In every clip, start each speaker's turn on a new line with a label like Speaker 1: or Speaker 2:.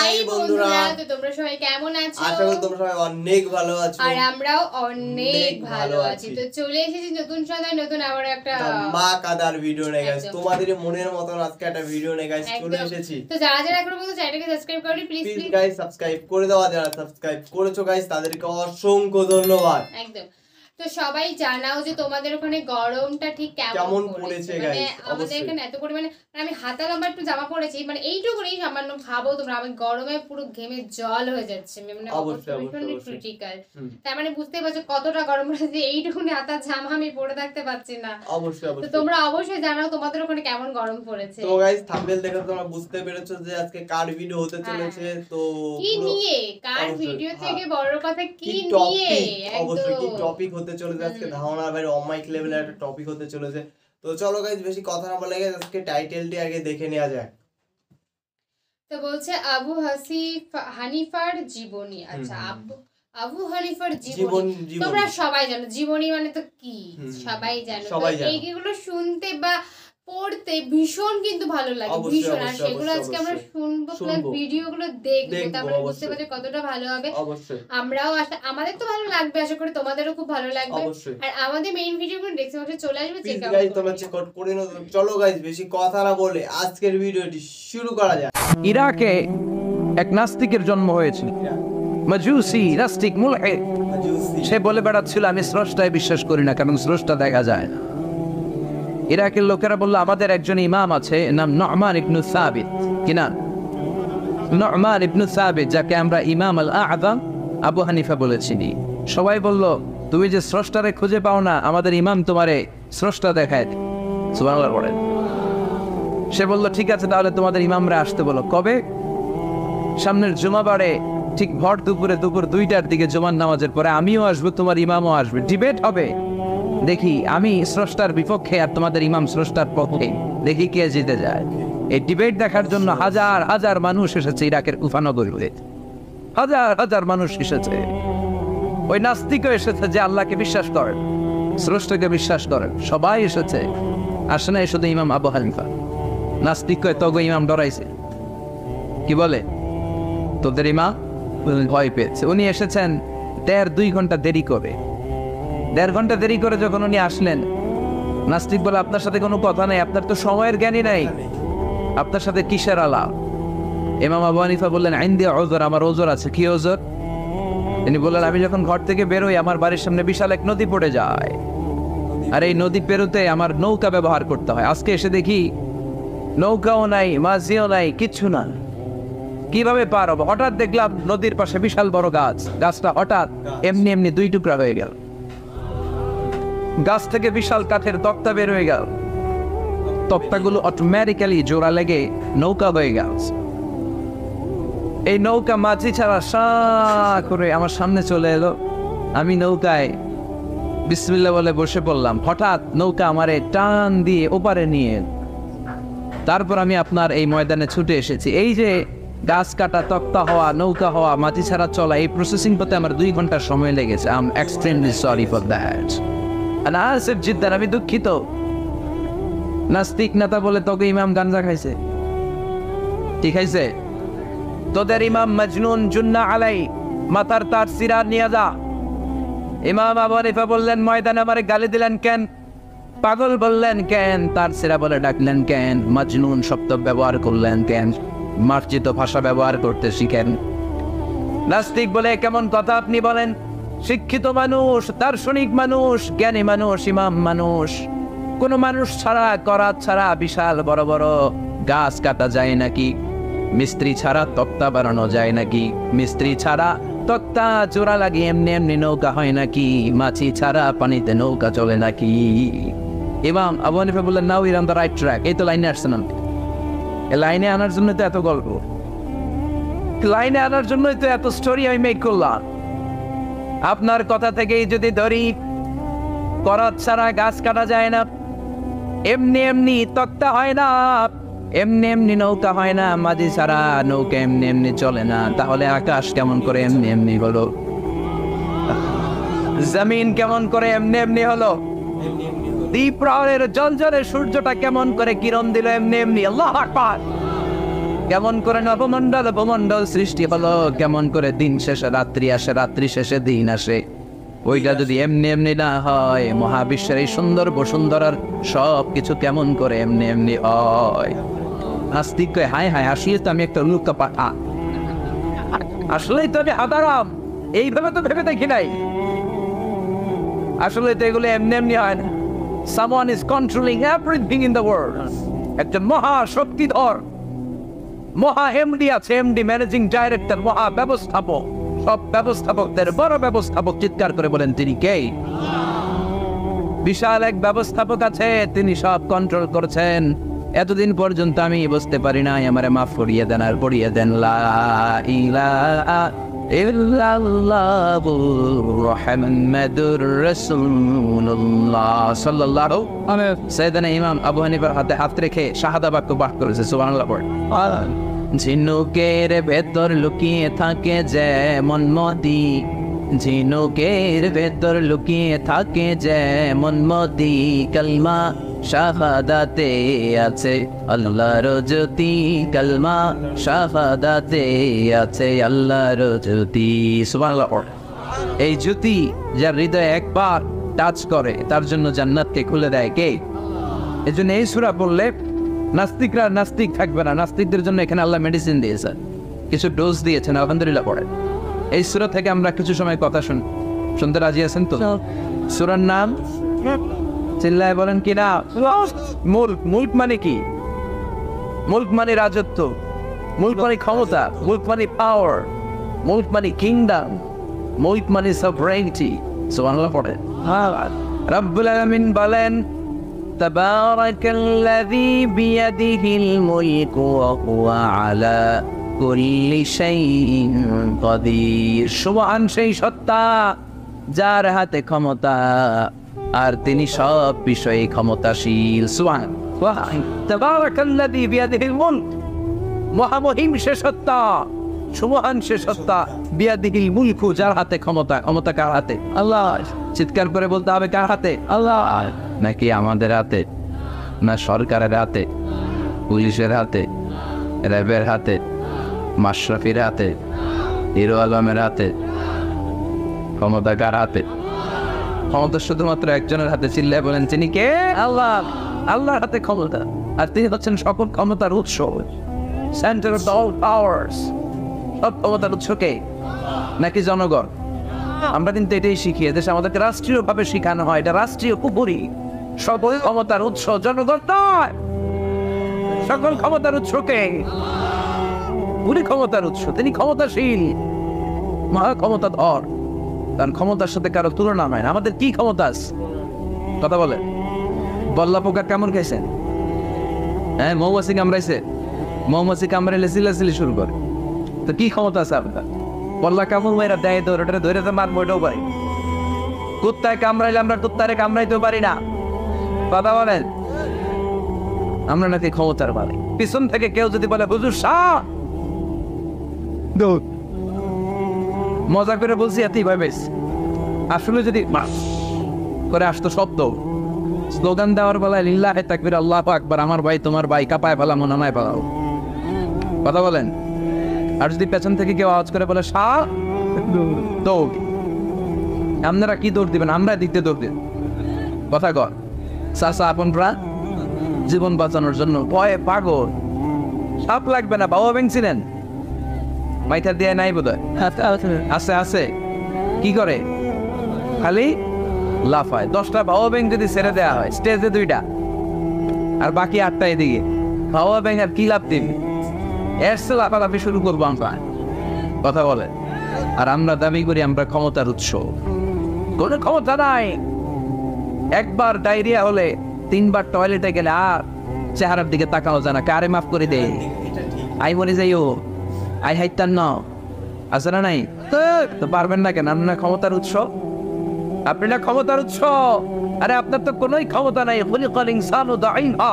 Speaker 1: High বন্ধুরা, তো তোমরা সবাই কেমন আছো?
Speaker 2: আশা করি তোমরা সবাই অনেক ভালো আছো
Speaker 1: আর আমরাও অনেক ভালো আছি। তো চলে এসেছি নতুন সন্ধ্যায় নতুন আবার একটা
Speaker 2: ধামাকাদার ভিডিও নিয়ে গাইস, তোমাদের মনের মতন আজকে একটা ভিডিও নিয়ে গাইস চলে এসেছি।
Speaker 1: তো যারা যারা এখনো পর্যন্ত চ্যানেলটাকে সাবস্ক্রাইব করনি প্লিজ
Speaker 2: গাইস সাবস্ক্রাইব করে দাও। যারা সাবস্ক্রাইব করেছো গাইস তাদেরকে অসংখ্য ধন্যবাদ।
Speaker 1: একদম। তো সবাই জানাও যে তোমাদের ওখানে গরমটা ঠিক কেমন পড়েছে। মানে আমাদের এখানে এত পরিমাণে, আমি হাতা লম্বা একটু জামা পরেছি, মানে এইটুকুনি সামান্য ভাবো তোমরা, আমি গরমে পুরো ঘেমে জল হয়ে যাচ্ছে, মানে ভীষণ ক্রিটিক্যাল। তার মানে বুঝতে পারছো কতটা গরম পড়েছে, এইটুকুনি হাতা জামা আমি পরে থাকতে পারছি না।
Speaker 2: অবশ্যই
Speaker 1: তো তোমরা অবশ্যই জানাও তোমাদের ওখানে কেমন গরম পড়েছে।
Speaker 2: তো গাইস থাম্বনেল দেখে তোমরা বুঝতে পেরেছো যে আজকে কার ভিডিও হতে চলেছে। তো
Speaker 1: কি নিয়ে, কার ভিডিও থেকে বড় কথা কি নিয়ে,
Speaker 2: অবশ্যই কি টপিক হতে চলেছে আজকে, ধারণার বাইরে অমাইক লেভেলের একটা টপিক হতে চলেছে। তো চলো গাইস বেশি কথা না বলে গাইস আজকে টাইটেলটি আগে দেখে নেওয়া যাক।
Speaker 1: তো বলছে আবু হানিফার জীবনী। আচ্ছা, আবু হানিফার জীবনী তোমরা সবাই জানো, জীবনী মানে তো কি সবাই জানো। এইগুলো শুনতে বা পড়তে ভীষণ কিন্তু ভালো লাগে, ভীষণ। আর সেগুলো আজকে আমরা শুনবো, প্লাস ভিডিওগুলো দেখবো, তারপরে বুঝতে পারছি কতটা ভালো হবে। আমরাও আমাদের তো ভালো লাগবে, আশা করি তোমাদেরও খুব ভালো লাগবে। আর আমাদের মেইন ভিডিওগুলো ডেসক্রিপশনে চলে আসবে, চেক
Speaker 2: আউট করে নাও। চলো গাইস বেশি কথা না বলে আজকের ভিডিওটি শুরু করা যাক।
Speaker 3: ইরাকে এক নাস্তিকের জন্ম হয়েছিল, মাজুসি নাস্তিক মুলহিদ। সে বলে বেড়াচ্ছিল আমি স্রষ্টায় বিশ্বাস করি না, কারণ স্রষ্টা দেখা যায় না। ইরাকের লোকেরা বলল আমাদের একজন ইমাম আছে, নাম নু'মান ইবনে সাবিত। কি নাম? নু'মান ইবনে সাবিত, যাকে আমরা ইমাম আল আযম আবু হানিফা বলেছি। সবাই বলল তুমি যে স্রষ্টারে খুঁজে পাও না, আমাদের ইমাম তোমারে স্রষ্টা দেখায়। সুবহানাল্লাহ বলেন। সে বলল ঠিক আছে, তাহলে তোমাদের ইমামরা আসতে বলো। কবে? সামনের জুমাবারে ঠিক ভর দুপুর 2টার দিকে জুমার নামাজের পরে আমিও আসবো, তোমার ইমামও আসবে, ডিবেট হবে। দেখি আমি স্রষ্টার বিপক্ষে আর তোমাদের ইমাম স্রষ্টার পক্ষে, দেখি কে জিতে যায়। এই ডিবেট দেখার জন্য হাজার হাজার মানুষ এসেছে ইরাকের কুফা নগরীতে, হাজার হাজার মানুষ এসেছে। ওই নাস্তিকও এসেছে যে আল্লাহকে বিশ্বাস করেন, স্রষ্টাকে বিশ্বাস করেন, সবাই এসেছে। আসে না শুধু ইমাম আবু হানিফা। নাস্তিক তগো ইমাম ডরাইছে, কি বলে তোদের ইমাম ভয় পেয়েছে। উনি এসেছেন 1.5-2 ঘন্টা দেরি করে। 1.5 ঘন্টা দেরি করে যখন উনি আসলেন, নাস্তিক বলে আপনার সাথে কোনো কথা নাই, আপনার তো সময়ের জ্ঞানই নাই, আপনার সাথে কিসের আলাপ? ইমাম আবু হানিফা বললেন ইনদি উযর, আমার ওজর আছে। কি ওজর? তিনি বললেন আমি যখন ঘর থেকে বেরোই আমার বাড়ির সামনে বিশাল এক নদী পড়ে যায়, আর এই নদী পেরোতে আমার নৌকা ব্যবহার করতে হয়। আজকে এসে দেখি নৌকাও নাই, মাঝিও নাই, কিচ্ছু না, কিভাবে পার হবো? হঠাৎ দেখলাম নদীর পাশে বিশাল বড় গাছ, গাছটা হঠাৎ এমনি এমনি 2 টুকরা হয়ে গেল। গাছ থেকে বিশাল কাঠের তক্তা বের হয়ে গেল, তক্তাগুলো অটোমেটিক্যালি জোড়া লেগে নৌকা হয়ে গেল। এই নৌকা মাঝি ছাড়া সা করে আমার সামনে চলে এলো। আমি নৌকায় বিসমিল্লাহ বলে বসে পড়লাম। হঠাৎ নৌকা আমারে টান দিয়ে ওপারে নিয়ে, তারপর আমি আপনার এই ময়দানে ছুটে এসেছি। এই যে গাছ কাটা, তক্তা হওয়া, নৌকা হওয়া, মাটি ছাড়া চলা, এই প্রসেসিং করতে আমার 2 ঘন্টা সময় লেগেছে। I am extremely sorry for that. Asif Ziddar, আমি দুঃখিত। নাস্তিক নেতা বলে তোকে ইমাম গাঞ্জা খাইছে। ঠিক আছে, তোদের ইমাম মজনুন জুন্না আলাই, মাথার তার সিরা নিয়ে যা। ইমাম আবু হানিফা বললেন ময়দানে আমারে গালি দিলেন কেন? পাগল বললেন কেন? তার সিরা বলে ডাকলেন কেন? মজনুন শব্দ ব্যবহার করলেন কেন? মার্জিত ভাষা ব্যবহার করতে শিখেন। নাস্তিক বলে কেমন কথা আপনি বলেন? শিক্ষিত মানুষ, দার্শনিক মানুষ, জ্ঞানী মানুষ, ইমাম মানুষ, কোন মানুষ ছাড়া, করাত ছাড়া বিশাল বড় বড় গাছ কাটা যায় নাকি? মিস্ত্রি ছাড়া তক্তা বানানো যায় নাকি? মিস্ত্রি ছাড়া তক্তা জোড়া লাগিয়ে এমনি এমনি নৌকা হয় নাকি? মাছি ছাড়া পানিতে নৌকা চলে নাকি? ইমাম আবু হানিফা বললেন now you on the right track. এই তো লাইনে আসছেন, এই লাইনে আনার জন্য তো এত গল্প, লাইনে আনার জন্যই তো এত স্টোরি আমি মেক করলাম। আপনার কথা থেকেই যদি ধরি, করাত ছাড়া গাছ কাটা যায় না, এমনি এমনি তক্তা হয় না, এমনি এমনি নৌকা হয় না, মাঝি ছাড়া নৌকা এমনি এমনি চলে না, তাহলে আকাশ কেমন করে এমনি এমনি হলো? জমিন কেমন করে এমনি এমনি হলো? দ্বীপ্রহরের জলজলে সূর্যটা কেমন করে কিরণ দিল এমনি এমনি? আল্লাহু আকবার। কেমন করে নবমণ্ডল সৃষ্টি হলো, কেমন করে দিন শেষে রাত্রি আসে, রাত্রি শেষে দিন আসে। ওইটা যদি এমনি এমনি না হয়, মহাবিশ্বের এই সুন্দর বসুন্ধরার সব কিছু কেমন করে এমনি এমনি হয়। নাস্তিক কয় হায় হায়, আসলে তো আমি একটা লুকা পাঠা, আসলেই তো আমি হাদারাম, এইভাবে তো ভেবে দেখি নাই। আসলে তো এগুলো এমনি এমনি হয় না। Someone is controlling everything in the world. একজন মহা শক্তিধর মহা এমডি আছে, এমডি ম্যানেজিং ডাইরেক্টর, মহা ব্যবস্থাপক, সব ব্যবস্থাপকদের বড় ব্যবস্থাপক। চিৎকার করে বলেন তিনি কে? বিশাল এক ব্যবস্থাপক আছে, তিনি সব কন্ট্রোল করছেন। এতদিন পর্যন্ত আমি বুঝতে পারি নাই, আমারে মাফ করিয়ে দেন আর পড়িয়ে দেন লা ইলাহা ইল্লাল্লাহু মুহাম্মাদুর রাসূলুল্লাহ সাল্লাল্লাহু আলাইহি ওয়াসাল্লাম। সাইয়েদনা ইমাম আবু হানিফার হাতে হাত রেখে শাহাদা বাক্য পাঠ করেছে, সুবহানাল্লাহ পড়ে। ঝিনুকের ভেতর লুকিয়ে থাকে যেমন মদি, ঝিনুকের ভেতর লুকিয়ে থাকে যেমন মদি, কালমা শাহাদাতে আছে আল্লাহর জ্যোতি, কালমা শাহাদাতে আছে আল্লাহর জ্যোতি, সুবহানাল্লাহ। এই জ্যোতি যার হৃদয়ে একবার টাচ করে তার জন্য জান্নাতকে খুলে দেয় কে? এজন্য এই সূরা পড়লে নাস্তিকরা নাস্তিক থাকবে না। নাস্তিকদের জন্য এখানে আল্লাহ মেডিসিন দিয়েছেন, কিছু ডোজ দিয়েছেন, আলহামদুলিল্লাহ পড়েন। এই সূরা থেকে আমরা কিছু সময় কথা শুনতে রাজি আছেন তো? সূরার নাম চিল্লায় বলেন কি না? মুলক। মুলক মানে কি? মুলক মানে রাজত্ব, মুলক মানে ক্ষমতা, মুলক মানে পাওয়ার, মুলক মানে কিংডম, মুলক মানে সভরেনিটি। সুবহানাল্লাহ পড়েন। রব্বুল আলামিন বলেন তাবারাকাল্লাযী বিয়াদিহিল মুলকু ওয়া হুয়া আলা কুল্লি শাইইন কাদির। সুবহান সেই সত্তা যার হাতে ক্ষমতা আর তিনি সব বিষয়ে ক্ষমতাশীল। সুবহান তাবারাকাল্লাযী বিয়াদিহিল মুলক, মহামহিম সে সত্তা, সুবহান সে সত্তা, বিয়াদিহিল মুলকু যার হাতে ক্ষমতা। ক্ষমতা কার হাতে? আল্লাহ। চিৎকার করে বলতে হবে কার হাতে? আল্লাহ। নাকি আমাদের হাতে, না সরকারের হাতে, পুলিশের হাতে, র্যাবের হাতে, মাশরাফির হাতে, হিরো আলমের হাতে? ক্ষমতা কার হাতে? ক্ষমতা শুধুমাত্র একজনের হাতে। চিল্লায় বলেন তিনি কে? আল্লাহ। আল্লাহর হাতে ক্ষমতা, আর তিনি হচ্ছেন সকল ক্ষমতার উৎস, সেন্টার অফ অল পাওয়ার্স। সব ক্ষমতার উৎস কে? নাকি জনগণ? আমরা কিন্তু এটাই শিখি, দেশে আমাদেরকে রাষ্ট্রীয়ভাবে শিখানো হয় এটা রাষ্ট্রীয় কুপুরি। সকল ক্ষমতার উৎস জনগণ নয়, সকল ক্ষমতার উৎস কে? উনি ক্ষমতার উৎস, তিনি ক্ষমতাশীল, মহা ক্ষমতাধর, তার ক্ষমতার সাথে কারো তুলনা হয় না। আমাদের কি ক্ষমতা আছে? কথা বলে। বল্লা পোকা কেমন খাইছেন? হ্যাঁ, মৌমাছি কামড়াইছে, মৌমাছি কামড়াইলে চিল্লাচিল্লি শুরু করে, তো কি ক্ষমতা আছে আপনার? বল্লা কামড় মেয়েরা দেয় ধরে, ওটা ধরে তো মারবো, এটাও পারি। কুত্তায় কামড়াইলে আমরা কুত্তারে কামড়াইতেও পারি না। কথা বলেন। আমরা নাকি ক্ষমতার মালিক। পিছন থেকে কেউ যদি বলে হুজুর শাহ, মজা করে বলছি এতই ভাই বেশ, আসলে যদি করে আসতো শব্দ, স্লোগান দেওয়ার বেলায় লিল্লাহে তাকবীর আল্লাহু আকবার, আমার ভাই তোমার ভাই, কাপায় ফেলা মনামায় ফেলাও। কথা বলেন। আর যদি পেছন থেকে কেউ আওয়াজ করে বলে শাহ, দৌড়। আপনারা কি দৌড় দিবেন? আমরা দিতে দৌড় দিন। কথা কর। চাচা আপনরা জীবন বাঁচানোর জন্য ভয়ে পাগল। সাপ লাগবে না, বাবা ভেঙছিলেন মাইথার দিয়ে নাই বোধ হয়, আছে আছে। কি করে? খালি লাফায়। 10টা বাবা ব্যাং যদি ছেড়ে দেওয়া হয় স্টেজে 2টা আর বাকি 8টা এদিকে, বাবা ব্যাং আর কি লাভ দিবি? এর সে লাফালাফি শুরু করবো আমরা। কথা বলে। আর আমরা দাবি করি আমরা ক্ষমতার উৎস। কোনো ক্ষমতা নাই। একবার ডায়রিয়া হলে 3বার টয়লেটে গেলে আর চেহারার দিকে তাকানো যায় না। কারে মাফ করে দেয়? আই মরে যাইও, আই হাইতান না, আছে না নাই? তো পারবেন না কেন? আপনার ক্ষমতার উৎস, আপনি না ক্ষমতার উৎস। আরে আপনার তো কোনোই ক্ষমতা নাই। খুলিকাল ইনসানু দাঈফা,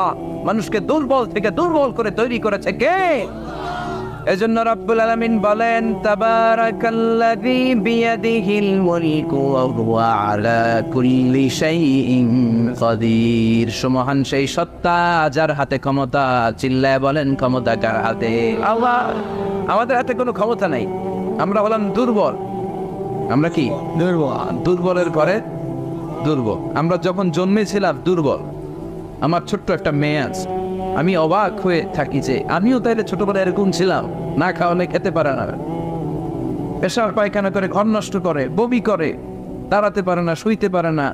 Speaker 3: মানুষকে দুর্বল থেকে দুর্বল করে তৈরি করেছে কে? এজন্য রব্বুল আলামিন বলেন তাবারাকাল্লাযী বিয়াদিহিল মুলকু ওয়া হুয়া আলা কুল্লি শাইইন কাদির। সুমহান সেই সত্তা যার হাতে ক্ষমতা। চিল্লায় বলেন ক্ষমতা কার হাতে? আল্লাহ। আমাদের হাতে কোনো ক্ষমতা নাই, আমরা হলাম দুর্বল। আমরা কি দুর্বল? দুর্বলের ঘরে দুর্বল। আমরা যখন জন্মেছিলাম দুর্বল। আমার ছোট্ট একটা মেয়ে আছে, আমি অবাক হয়ে থাকি যে আমিও তাইলে ছোটবেলায় এরকম ছিলাম, না খাওয়ালে খেতে পারে না, পেশাব পায়খানা করে, ঘর নষ্ট করে, বমি করে, দাঁড়াতে পারে না, শুইতে পারে না,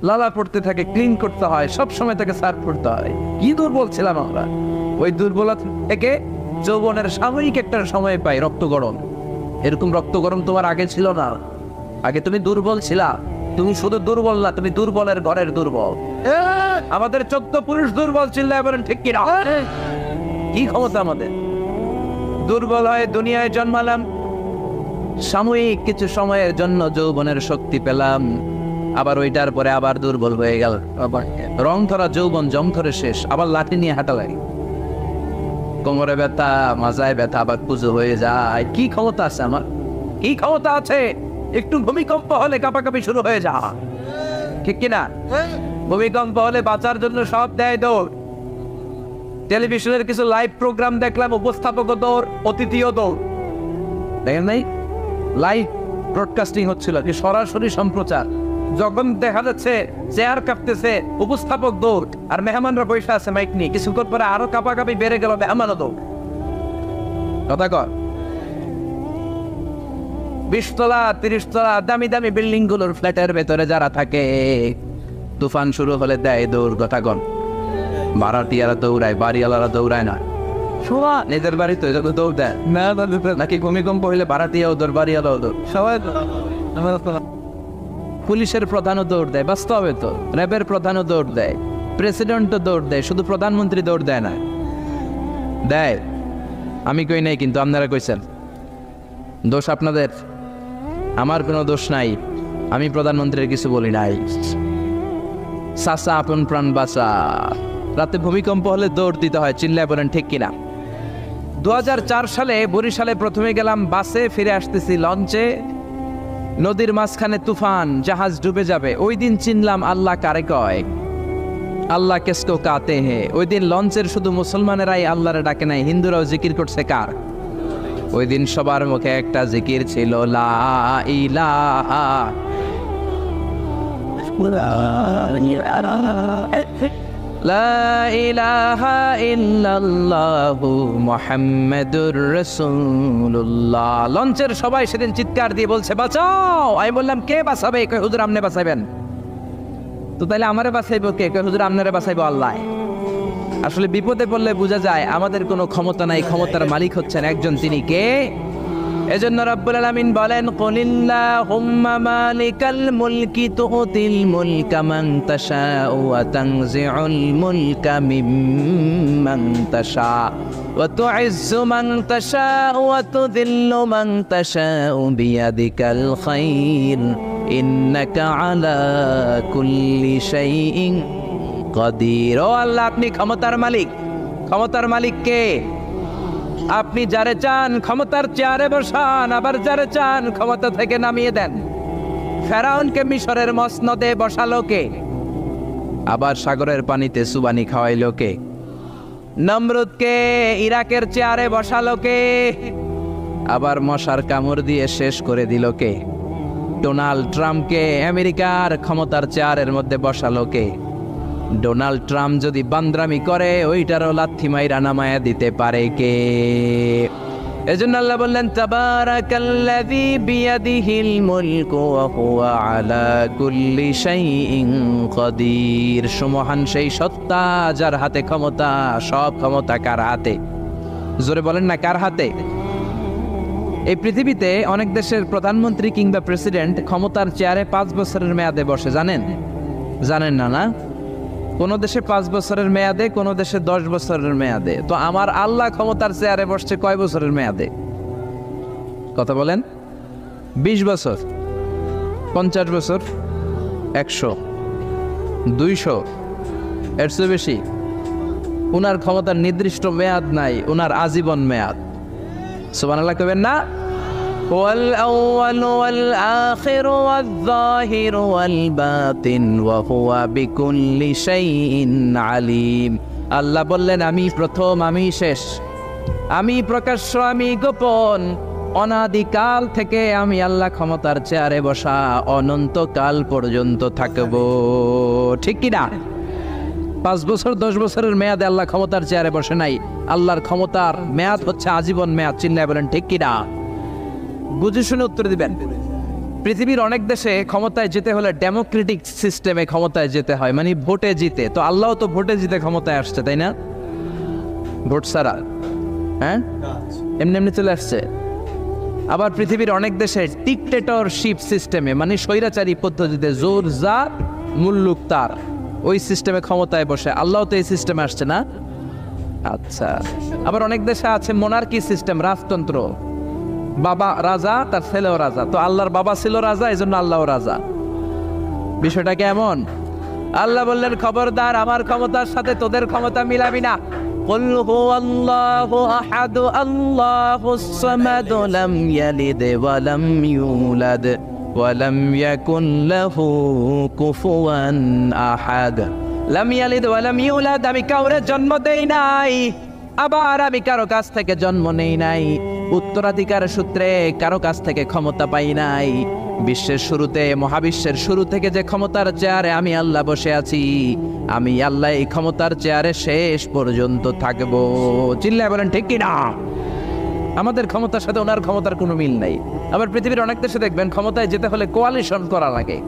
Speaker 3: লালা পড়তে থাকে, ক্লিন করতে হয়, সব সময় তাকে সার্ভ করতে হয়। কি দুর্বল ছিলাম আমরা। ওই দুর্বলতা থেকে যৌবনের সাময়িক একটা সময় পাই রক্ত গরম। এরকম রক্ত গরম তোমার আগে ছিল না। আগে তুমি দুর্বল ছিলা। তুমি শুধু দুর্বল না, তুমি দুর্বলের ঘরের দুর্বল। আমাদের 14 পুরুষ দুর্বল, চিল্লায় বলেন ঠিক কিনা? কি ক্ষমতা আমাদের? দুর্বল হয়ে দুনিয়ায় জন্মালাম, সাময়িক কিছু সময়ের জন্য যৌবনের শক্তি পেলাম, আবার ওইটার পরে আবার দুর্বল হয়ে গেল। রং ধরা যৌবন জং ধরে শেষ, আবার লাঠি নিয়ে হাঁটা লাগে, কোমরে ব্যথা, মাজায় ব্যথা, আবার পুজো হয়ে যায়। কি ক্ষমতা আছে আমার? কি ক্ষমতা আছে? একটু ভূমিকম্প হলে কাঁপাকাঁপি শুরু হয়ে যা, ঠিক কিনা? ভূমিকম্প হলে বাঁচার জন্য সব দেয় দৌড়। টেলিভিশনের কিছু লাইভ প্রোগ্রাম দেখলাম, উপস্থাপক দৌড়, অতিথিও দৌড়। দেখেন নাই? লাইভ ব্রডকাস্টিং হচ্ছিল, যে সরাসরি সম্প্রচার। যখন দেখা যাচ্ছে চেয়ার কাঁপতেছে, উপস্থাপক দৌড়, আর মেহমানরা বসে আছে মাইক নিয়ে। কিছুক্ষণ পরে আরো কাঁপাকাঁপি বেড়ে গেল, মেহমানও দৌড়। কথা কর। 20 তলা 30 তলা দামি দামি বিল্ডিং গুলোর ফ্ল্যাটের ভেতরে যারা থাকে, তুফান শুরু হলে দেয় দৌড়। কথা কন। ভাড়াটিয়ারা দৌড়ায়, বাড়িওয়ালারা দৌড়ায় না। নিজের বাড়ি তো দৌড় দেয় না, নাকি ভূমিকম্প হইলে ভাড়াটিয়াও দৌড়, বাড়িওয়ালাও দৌড়, সবাই। পুলিশের প্রধানও দৌড় দেয়, বাস্তবে তো। র্যাবের প্রধানও দৌড় দেয়, প্রেসিডেন্টও দৌড় দেয়, শুধু প্রধানমন্ত্রী দৌড় দেয় না। দেয়, আমি কই নাই, কিন্তু আপনারা কইছেন। দোষ আপনাদের, আমার কোনো দোষ নাই। আমি প্রধানমন্ত্রীর কিছু বলি নাই। চাচা আপন প্রাণ বাঁচা। রাতে ভূমিকম্প হলে দৌড় দিতে হয়, চিল্লায় বলেন ঠিক কিনা? 2004 সালে বরিশালে প্রথমে গেলাম বাসে, ফিরে আসতেছি লঞ্চে। নদীর মাঝখানে তুফান, জাহাজ ডুবে যাবে। ওই দিন চিনলাম আল্লাহ কারে কয়। আল্লাহ কেসকো কাতে হে। ওই দিন লঞ্চের শুধু মুসলমানেরাই আল্লাহরে ডাকে নাই, হিন্দুরাও জিকির করছে কার? ওই দিন সবার মুখে একটা জিকির ছিল, লা ইলাহা লা ইলাহা ইল্লাল্লাহু মুহাম্মাদুর রাসূলুল্লাহ। লঞ্চের সবাই সেদিন চিৎকার দিয়ে বলছে বাঁচাও। আমি বললাম কে বাঁচাবে? কই হুজুর আপনি বাঁচাবেন। তো তাইলে আমারে বাঁচাইবো কে? কই হুজুর আপনারে বাঁচাইবো আল্লাহ। আসলে বিপদে পড়লে বোঝা যায় আমাদের কোনো ক্ষমতা নাই, ক্ষমতার মালিক হচ্ছেন একজন, তিনি কে? এজন্য রব্বুল আলামিন বলেন, কুলিল্লাহুম্মা মালিকাল মুলকি তুতিল মুলকা মান তাশাউ ওয়া তানজিউল মুলকা মিম্মান তাশা ওয়া তুইজ্জু মান তাশাউ ওয়া তুযিল্লু মান তাশাউ বিয়াদিকাল খায়র ইন্নাকা আলা কুল্লি শাইইন কাদির। ও আল্লাহ, আপনি ক্ষমতার মালিক। ক্ষমতার মালিক কে? আপনি যারে চান ক্ষমতার চেয়ারে বসান, আবার যারে চান ক্ষমতা থেকে নামিয়ে দেন। ফেরাউনকে মিশরের মসনদে বসালো কে? আবার সাগরের পানিতে সুবানি খাওয়াইলো কে? নমরুদকে ইরাকের চেয়ারে বসালো কে? আবার মশার কামড় দিয়ে শেষ করে দিল কে? ডোনাল্ড ট্রাম্পকে আমেরিকার ক্ষমতার চেয়ারের মধ্যে বসালো কে? ডোনাল্ড ট্রাম্প যদি বান্দ্রামি করে, ওইটারও লাথি মাইরা নামায়া দিতে পারে কে? এজন্য আল্লাহ বললেন, তাবারাকাল্লাযী বিয়াদিহিল মুলকু ওয়া হুয়া আলা কুল্লি শাইইন কাদির। সুমহান সেই সত্তা যার হাতে ক্ষমতা। সব ক্ষমতা কার হাতে? জোরে বলেন না, কার হাতে? এই পৃথিবীতে অনেক দেশের প্রধানমন্ত্রী কিংবা প্রেসিডেন্ট ক্ষমতার চেয়ারে 5 বছরের মেয়াদে বসে, জানেন? জানেন না? না, কোন দেশে 5 বছরের মেয়াদে, কোন দেশে 10 বছরের মেয়াদে। তো আমার আল্লাহ ক্ষমতার চেয়ারে বসছে কয় বছরের মেয়াদে? কথা বলেন। 20 বছর, 50 বছর, 100, 200, এর চেয়ে বেশি? উনার ক্ষমতার নির্দিষ্ট মেয়াদ নাই, উনার আজীবন মেয়াদ। সুবহানাল্লাহ কইবেন না? ওয়াল আউয়ালু ওয়াল আখিরু ওয়াল যাহিরু ওয়াল বাতিন ওয়া হুয়া বিকুল্লি শাইইন আলিম। আল্লাহ বললেন আমি প্রথম, আমি শেষ, আমি প্রকাশ্য, আমি গোপন। অনাদিকাল থেকে আমি আল্লাহ ক্ষমতার চেয়ারে বসা, অনন্তকাল পর্যন্ত থাকবো। ঠিক কি না? 5 বছর 10 বছরের মেয়াদে আল্লাহ ক্ষমতার চেয়ারে বসে নাই। আল্লাহর ক্ষমতার মেয়াদ হচ্ছে আজীবন মেয়াদ। চিল্লায় বলেন ঠিক কি না? বুঝে শুনে উত্তর দিবেন। পৃথিবীর অনেক দেশে ক্ষমতায় যেতে হলে ডেমোক্রেটিক সিস্টেমে ক্ষমতায় যেতে হয়, মানে ভোটে জিতে। তো আল্লাহ তো ভোটে জিতে ক্ষমতায় আসছে, তাই না? ভোট ছাড়া, হ্যাঁ, এমনি এমনি চলে আসছে। আবার পৃথিবীর অনেক দেশে ডিক্টেটরশিপ সিস্টেমে, মানে স্বৈরাচারী পদ্ধতিতে, জোর যার মুল্লুক তার, ওই সিস্টেমে ক্ষমতায় বসে। আল্লাহ তো এই সিস্টেমে আসছে না। আচ্ছা, আবার অনেক দেশে আছে মোনার্কি সিস্টেম, রাজতন্ত্র, বাবা রাজা, তার ছেলেও রাজা। তো আল্লাহর বাবা ছিল রাজা, এই জন্য আল্লাহও রাজা। বিষয়টা কেমন? আল্লাহ বললেন খবরদার, আমার ক্ষমতার সাথে তোদের ক্ষমতা মিলাবি না। قل هو الله أحد الله الصمد لم يلد ولم يولد ولم يكن له كفوا أحد لم يلد ولم يولد। আমি কাউরে জন্ম দেই নাই, আবার আমি কারো কাছ থেকে জন্ম নেই নাই, উত্তরাধিকার সূত্রে কারো কাছ থেকে ক্ষমতা পাই নাই। বিশ্বের শুরুতে, মহাবিশ্বের শুরু থেকে যে ক্ষমতার চেয়ারে আমি আল্লাহ বসে আছি, আমি আল্লাহ এই ক্ষমতার চেয়ারে শেষ পর্যন্ত থাকবো। চিল্লায় বলেন ঠিক কি না? আমাদের ক্ষমতার সাথে ওনার ক্ষমতার কোনো মিল নাই। আবার পৃথিবীর অনেক দেশে দেখবেন ক্ষমতায় যেতে হলে কোয়ালিশন করা লাগে।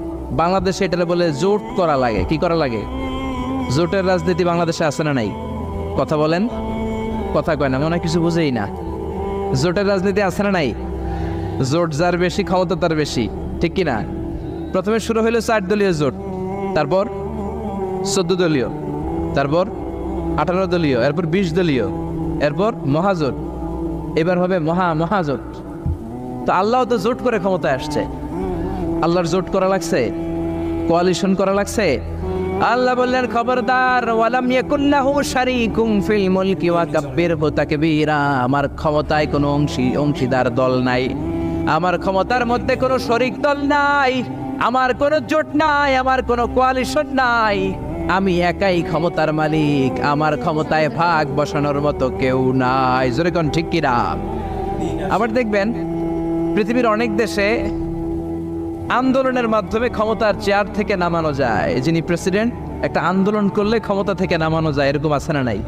Speaker 3: বাংলাদেশে এটা বলে জোট করা লাগে। কি করা লাগে? জোটের রাজনীতি বাংলাদেশে আছে না নাই? কথা বলেন, কথা কয় না, মনে কিছু বুঝেই না। জোটের রাজনীতি আছে না নাই? জোট যার বেশি ক্ষমতা তার বেশি, ঠিক কি না? প্রথমে শুরু হইল 4 দলীয় জোট, তারপর 14 দলীয়, তারপর 18 দলীয়, এরপর 20 দলীয়, এরপর মহাজোট, এবার হবে মহাজোট। তো আল্লাহ তো জোট করে ক্ষমতায় আসছে। আল্লাহর জোট করা লাগছে, কোয়ালিশন করা লাগছে। আল্লাহ বললেন খবরদার, ওয়ালাম ইয়াকুল্লাহু শারীকুম ফিল মুলকি ওয়া কাব্বিরহু তাকবীরা। আমার ক্ষমতায় কোনো অংশীদার দল নাই, আমার ক্ষমতার মধ্যে কোনো শরিক দল নাই, আমার কোনো জোট নাই, আমার কোনো কোয়ালিশন নাই। আমি একাই ক্ষমতার মালিক, আমার ক্ষমতায় ভাগ বসানোর মতো কেউ নাই। জোরে কোন ঠিক কি না? আবার দেখবেন পৃথিবীর অনেক দেশে আন্দোলনের মাধ্যমে ক্ষমতার চেয়ার থেকে নামানো যায়। যিনি প্রেসিডেন্ট, একটা আন্দোলন করলে ক্ষমতা থেকে নামানো যায়, এরকম আছে না নাই?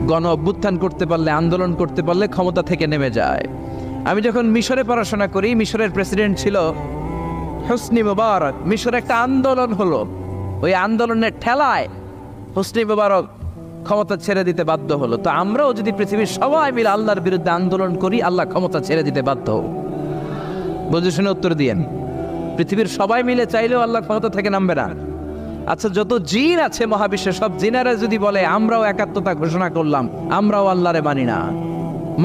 Speaker 3: গণ অভ্যুত্থান করতে পারলে, আন্দোলন করতে পারলে ক্ষমতা থেকে নেমে যায়। আমি যখন মিশরে পড়াশোনা করি, মিশরের প্রেসিডেন্ট ছিল হোসনি মুবারক। মিশরে একটা আন্দোলন হলো, ওই আন্দোলনের ঠেলায় হোসনি মুবারক ক্ষমতা ছেড়ে দিতে বাধ্য হলো। তো আমরাও যদি পৃথিবীর সবাই মিলে আল্লাহর বিরুদ্ধে আন্দোলন করি, আল্লাহ ক্ষমতা ছেড়ে দিতে বাধ্য। বুঝে শুনে উত্তর দিয়েন। পৃথিবীর সবাই মিলে চাইলেও আল্লাহ ক্ষমতা থেকে নামবে না। আচ্ছা, যত জিন আছে মহাবিশ্বে, সব জিনেরা যদি বলে আমরাও একাত্মতা ঘোষণা করলাম, আমরাও আল্লাহরে মানি না,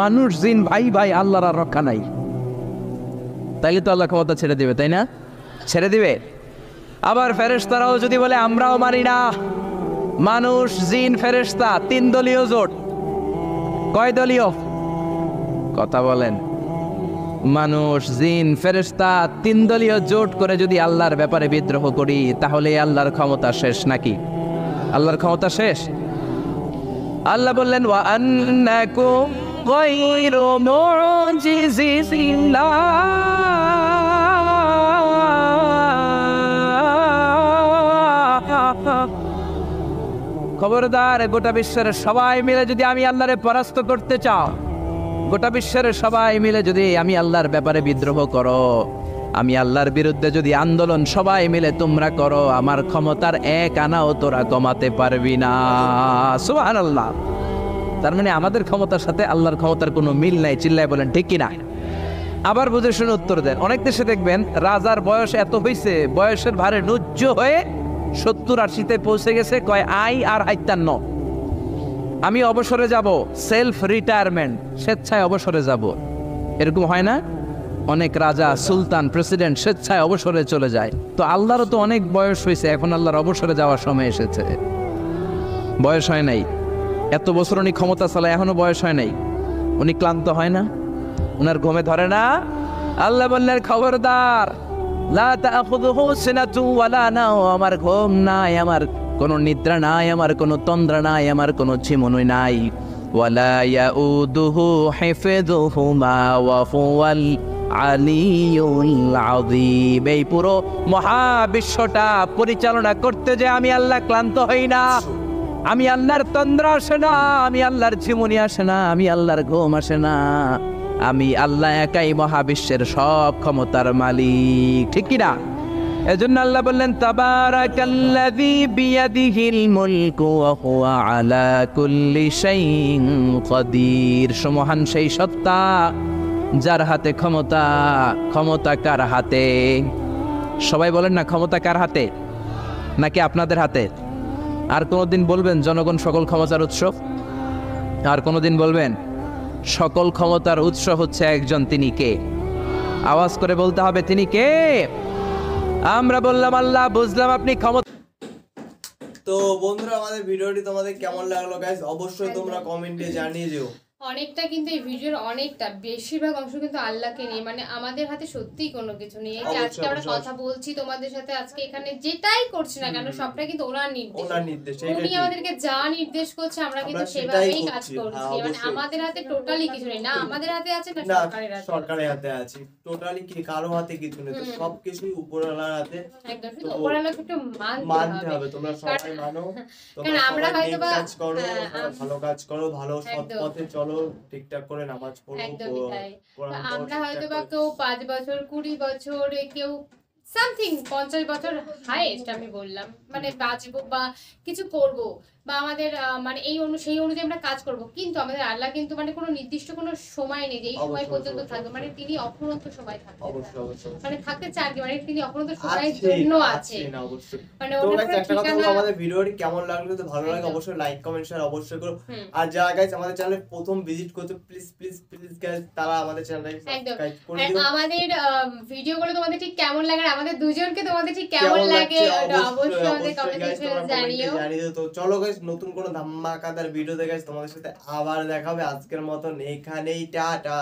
Speaker 3: মানুষ জিন ভাই ভাই, আল্লাহর আর রক্ষা নাই, তাইলে তো আল্লাহ ক্ষমতা ছেড়ে দিবে, তাই না? ছেড়ে দিবে। আবার ফেরেশতারাও যদি বলে আমরাও মানি না, মানুষ জিন ফেরেশতা 3 দলীয় জোট। কয় দলীয়? কথা বলেন। মানুষ জিন ফেরেশতা 3 দলীয় জোট করে যদি আল্লাহর ব্যাপারে বিদ্রোহ করি, তাহলে আল্লাহর ক্ষমতা শেষ নাকি? আল্লাহর ক্ষমতা শেষ? আল্লাহ বললেন ওয়া আন্নাকুম গায়রু মুজিজিল্লাহ। খবরদার, গোটা বিশ্বের সবাই মিলে যদি আমি আল্লাহরে পরাস্ত করতে চাও, গোটা বিশ্বের সবাই মিলে যদি আমি আল্লাহর ব্যাপারে বিদ্রোহ করো, আমি আল্লাহর বিরুদ্ধে যদি আন্দোলন সবাই মিলে তোমরা করো, আমার ক্ষমতার 1 আনাও তোরা কমাতে পারবি না। সুবহানাল্লাহ। তার মানে আমাদের ক্ষমতার সাথে আল্লাহর ক্ষমতার কোনো মিল নাই। চিল্লায় বলেন ঠিক কিনা? আবার বুঝে শুনে উত্তর দেন। অনেক দেশে দেখবেন রাজার বয়স এত হয়েছে, বয়সের ভারে নুজ্জ হয়ে 70-80-তে পৌঁছে গেছে, কয় আই আর হাইতান্ন, আমি অবসরে যাব, সেলফ রিটায়ারমেন্ট, স্বেচ্ছায় অবসরে যাব। এরকম হয় না? অনেক রাজা, সুলতান, প্রেসিডেন্ট স্বেচ্ছায় অবসরে চলে যায়। তো আল্লাহরও তো অনেক বয়স হয়েছে, এখন আল্লাহর অবসরে যাওয়ার সময় এসেছে। বয়স হয় নাই, এত বছর উনি ক্ষমতা চালায়, এখনো বয়স হয় নাই। উনি ক্লান্ত হয় না? উনার ঘুমে ধরে না? আল্লাহ বললেন খবরদার, লা তাখুযুহু সিনাতু ওয়ালা নাওম, আমার ঘুম নাই, আমার কোনো নিদ্রা নাই, আমার কোনো তন্দ্রা নাই, আমার কোনো ঝিমুনি নাই। ওয়ালা ইয়াউদুহু হিফযুহুমা ওয়া হুয়াল আলিয়ুল আযীম। এই পুরো মহাবিশ্বটা পরিচালনা করতে যে আমি আল্লাহ ক্লান্ত হই না, আমি আল্লাহর তন্দ্রা আসে না, আমি আল্লাহর ঝিমুনি আসে না, আমি আল্লাহর ঘুম আসে না, আমি আল্লাহ একাই মহাবিশ্বের সব ক্ষমতার মালিক, ঠিক কি না? এজন্য আল্লাহ বললেন তাবারাকাল্লাযী বিয়াদিহিল মুলকু ওয়া হুয়া আলা কুল্লি শাইইন কাদির। সুমহান সেই সত্তা যার হাতে ক্ষমতা। ক্ষমতা কার হাতে? সবাই বলেন না, ক্ষমতা কার হাতে? নাকি আপনাদের হাতে? আর কোনোদিন বলবেন জনগণ সকল ক্ষমতার উৎস? আর কোনোদিন বলবেন সকল ক্ষমতার উৎস হচ্ছে একজন, তিনি কে? আওয়াজ করে বলতে হবে, তিনি কে? আমরা বললাম আল্লাহ, বুঝলাম আপনি ক্ষমতা।
Speaker 2: তো বন্ধুরা, আমাদের ভিডিওটি তোমাদের কেমন লাগলো গাইস অবশ্যই তোমরা কমেন্টে জানিয়ে দিও।
Speaker 1: অনেকটা কিন্তু এই ভিডিওর অনেকটা বেশিরভাগ অংশ কিন্তু আল্লাহকে নিয়ে, মানে আমাদের হাতে সত্যিই কোনো কিছু নেই। এই যে আজকে আমরা কথা বলছি তোমাদের সাথে, আজকে এখানে যেটাই করছি না কেন সবটা কিন্তু ওনার নির্দেশ। উনি আমাদেরকে যা নির্দেশ করছে আমরা কিন্তু সেভাবেই কাজ করছি। মানে আমাদের হাতে টোটালি কিছু নেই, না আমাদের হাতে আছে না
Speaker 2: সরকারের হাতে আছে, টোটালি কি কারো হাতে কিছু নেই। তো সবকিছুই উপরওয়ালার হাতে।
Speaker 1: একদম, শুধু উপরওয়ালাকে একটু মানতে হবে।
Speaker 2: তোমরা সবাই মানো, তোমরা আমরা হয়তো কাজ করো, ভালো কাজ করো, ভালো সৎ পথে চলো, ঠিকঠাক করে নামাজ পড়ো।
Speaker 1: আমরা হয়তো বা কেউ 5 বছর 20 বছর, কেউ সামথিং 50 বছর হাইয়েস্ট আমি বললাম, মানে বাঁচবো বা কিছু করব বা আমাদের মানে সেই অনুযায়ী আমরা কাজ করব। কিন্তু আমাদের আল্লাহ কিন্তু মানে কোনো নির্দিষ্ট কোনো সময় নেই যে এই সময় পর্যন্ত থাকবে, মানে তিনি অফুরন্ত সময় থাকবেন। অবশ্যই মানে থাকতে চান কি, মানে তিনি অফুরন্ত সময়ের জন্য আছে।
Speaker 2: মানে একটা কথা বলবো, আমাদের ভিডিওটি কেমন লাগলো, যদি ভালো লাগে অবশ্যই লাইক কমেন্ট শেয়ার অবশ্যই করো। আর যারা গাইস আমাদের চ্যানেলে প্রথম ভিজিট করতে প্লিজ প্লিজ প্লিজ গাইস তারা আমাদের চ্যানেলটাকে সাবস্ক্রাইব করে দিও।
Speaker 1: আমাদের ভিডিওগুলো তোমাদের ঠিক কেমন লাগে, আমাদের দুজনকে তোমাদের ঠিক কেমন লাগে অবশ্যই আমাদের কমেন্ট সেকশনে জানিও।
Speaker 2: তো চলো গাইস, নতুন কোনো ধামাকাদার ভিডিও দেখে তোমাদের সাথে আবার দেখা হবে। আজকের মতন এখানেই টাটা।